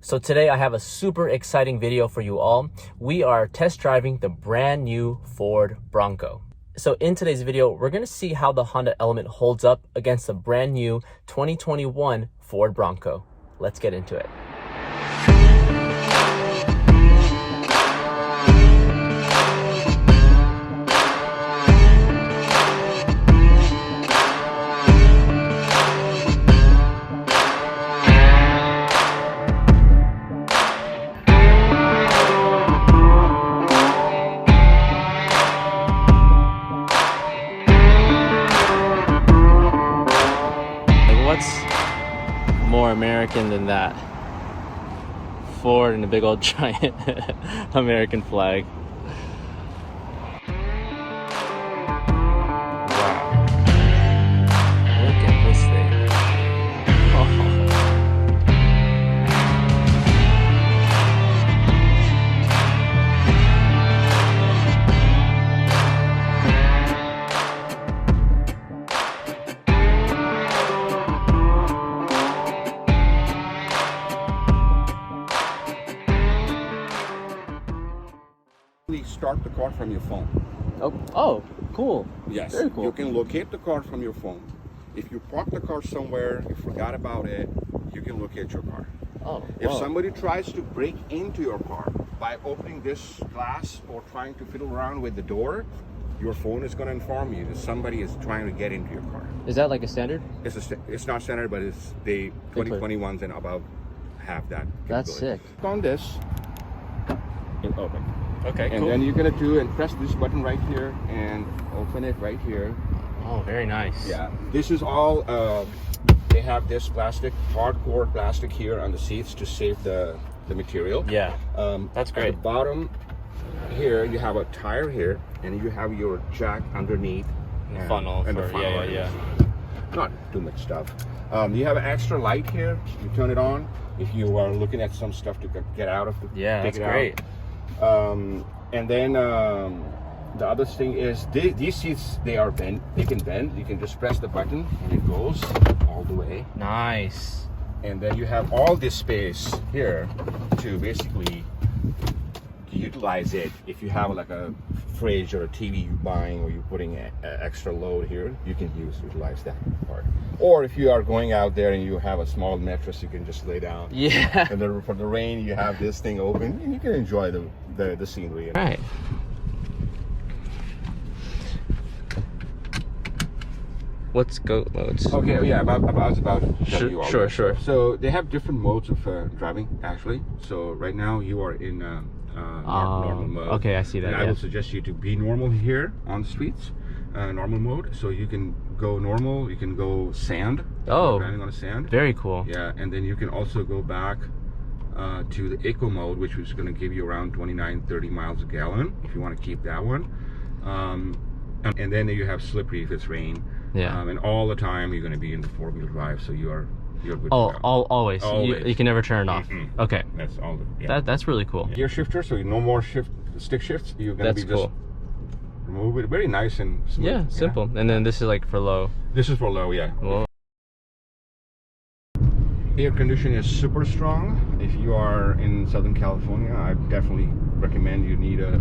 So today I have a super exciting video for you all. We are test driving the brand new Ford Bronco. So in today's video, we're gonna see how the Honda Element holds up against the brand new 2021 Ford Bronco. Let's get into it. What's more American than that? Ford and a big old giant American flag. Wow. Look at this thing. Oh. Start the car from your phone. Oh, cool. Yes, very cool. You can locate the car from your phone. If you park the car somewhere, you forgot about it, you can locate your car. Oh, if whoa. somebody tries to break into your car by opening this glass or trying to fiddle around with the door, your phone is going to inform you that somebody is trying to get into your car. Is that like a standard? It's not standard, but it's the 2021s and above have that. That's sick. On this, it open. Okay, And cool. then you're gonna do and press this button right here and open it right here. Oh, very nice. Yeah, this is all. They have this plastic, hardcore plastic here on the seats to save the material. Yeah, that's great. At the bottom here, you have a tire here, and you have your jack underneath. The funnel. And the funnel right yeah. here. Not too much stuff. You have an extra light here. You turn it on if you are looking at some stuff to get out of. That's great. And then the other thing is these seats, they are bent. They can bend. You can just press the button and it goes all the way. Nice. And then you have all this space here to basically utilize it. If you have like a fridge or a TV you're buying, or you're putting an extra load here, you can utilize that part. Or if you are going out there and you have a small mattress, you can just lay down. Yeah. And for the rain, you have this thing open, and you can enjoy the scenery. Right. What's GOAT modes? Okay, yeah, about W all Sure, that. sure. So they have different modes of driving, actually. So right now you are in normal mode. Okay, I see that. And I will suggest you to be normal here on the streets, normal mode. So you can go normal, you can go sand. Oh, driving on a sand. Very cool. Yeah, and then you can also go back to the eco mode, which is going to give you around 29-30 miles a gallon if you want to keep that one. And then you have slippery if it's rain. Yeah. And all the time you're going to be in the four-wheel drive, so you're good to Oh, go. always. Always. You can never turn it off. Okay. That's all. That's really cool. Gear shifter, so no more stick shifts. You're going to be cool. just remove it. Very nice and smooth. Yeah, simple. And then this is like for low. This is for low, yeah. Whoa. Air conditioning is super strong. If you are in Southern California, I definitely recommend you need a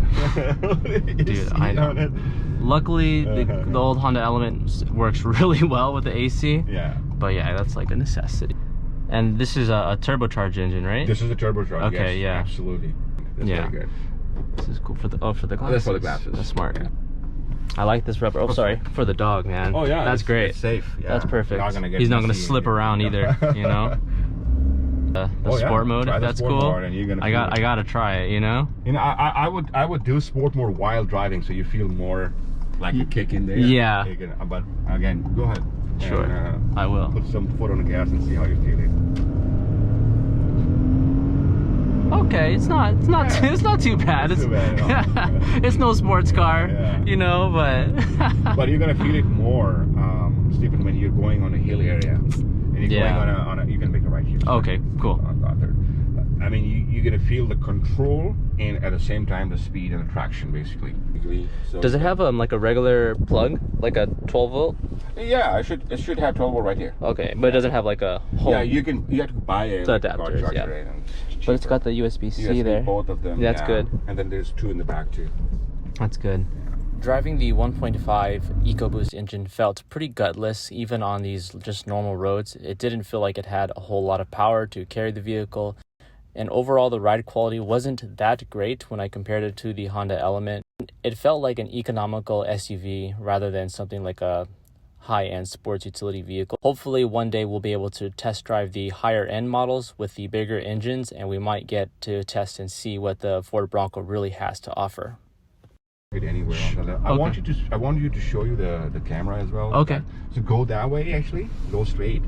Dude, I know. Luckily, the old Honda Element works really well with the AC. Yeah. But yeah, that's like a necessity. And this is a turbocharged engine, right? This is a turbocharged. Okay, yes, yeah. Absolutely. That's very good. This is cool for the glasses. That's for the glasses. That's smart. Yeah. I like this rubber. Oh, sorry, for the dog, man. Oh yeah, that's great. It's safe. Yeah. That's perfect. He's not gonna slip around either. You know. The sport mode, if that's cool. I gotta try it. You know. You know, I would do sport mode while driving, so you feel more like a kick in there. Yeah. But again, go ahead. Sure. And, I will. Put some foot on the gas and see how you feel it. Okay, it's not too bad. It's too bad, it's no sports car, Yeah. you know, but But you're gonna feel it more, Stephen, when you're going on a hill area, and you're going on a you can make a right here. Okay, cool. I mean, you're gonna feel the control and at the same time the speed and the traction, basically. So Does it have like a regular plug, like a 12 volt? Yeah, it should have 12 volt right here. Okay, but it doesn't have like a home. Yeah, you have to buy a adapters, car charger, yeah. right? And But it's got the USB-C there. Both of them. That's yeah. good. And then there's two in the back too. That's good. Driving the 1.5 EcoBoost engine felt pretty gutless, even on these just normal roads. It didn't feel like it had a whole lot of power to carry the vehicle. And overall, the ride quality wasn't that great when I compared it to the Honda Element. It felt like an economical SUV rather than something like a high-end sports utility vehicle. Hopefully one day we'll be able to test drive the higher end models with the bigger engines, and we might get to test and see what the Ford Bronco really has to offer. Anywhere on the left. Okay. I want you to show you the camera as well. Okay. So go that way, actually. Go straight.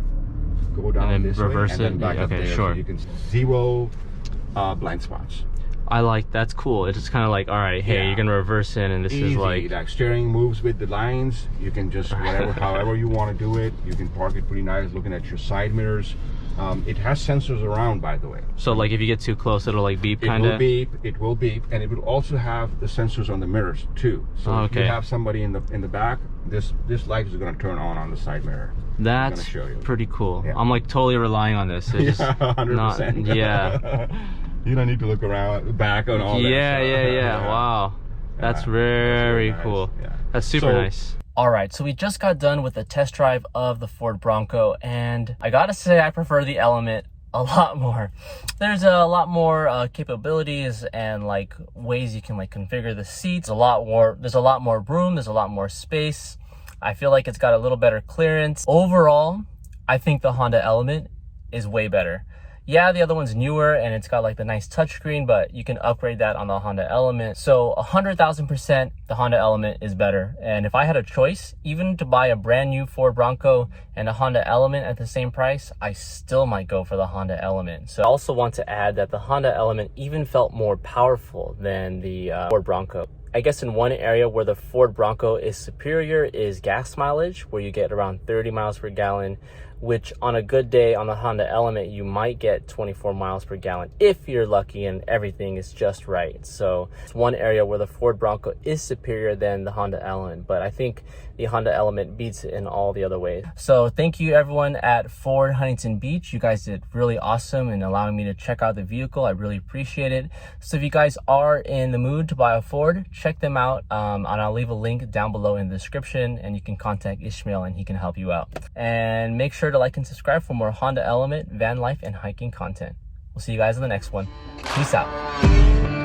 Go down and then this reverse way, it. and then back up Okay, there, sure. So you can zero blind spots. I like that's cool. It's just kind of like, all right, hey, Yeah. you're gonna reverse in, and this Easy. is like Steering moves with the lines. You can just however you want to do it. You can park it pretty nice, looking at your side mirrors. It has sensors around, by the way. so like if you get too close, it'll like beep, It kind will of. beep. It will beep, and it will also have the sensors on the mirrors too. So if you have somebody in the back, this light is going to turn on the side mirror. That's show you. pretty cool. Yeah. I'm like totally relying on this. It's Yeah, 100%. yeah. You don't need to look around back on all that. Yeah. Wow. That's very really nice. cool. Yeah. That's super nice. All right, so we just got done with the test drive of the Ford Bronco, and I gotta say I prefer the Element a lot more. There's a lot more capabilities and like ways you can like configure the seats. There's a lot more room. There's a lot more space. I feel like it's got a little better clearance. Overall, I think the Honda Element is way better. Yeah, the other one's newer and it's got like the nice touchscreen, but you can upgrade that on the Honda Element. So 100,000%, the Honda Element is better. And if I had a choice, even to buy a brand new Ford Bronco and a Honda Element at the same price, I still might go for the Honda Element. So I also want to add that the Honda Element even felt more powerful than the Ford Bronco. I guess in one area where the Ford Bronco is superior is gas mileage, where you get around 30 miles per gallon, which on a good day on the Honda Element, you might get 24 miles per gallon if you're lucky and everything is just right. So it's one area where the Ford Bronco is superior than the Honda Element, but I think the Honda Element beats it in all the other ways. So thank you everyone at Ford Huntington Beach. You guys did really awesome in allowing me to check out the vehicle. I really appreciate it. So if you guys are in the mood to buy a Ford, check them out. And I'll leave a link down below in the description, and you can contact Ishmael and he can help you out. And make sure to like and subscribe for more Honda Element, van life, and hiking content. We'll see you guys in the next one. Peace out.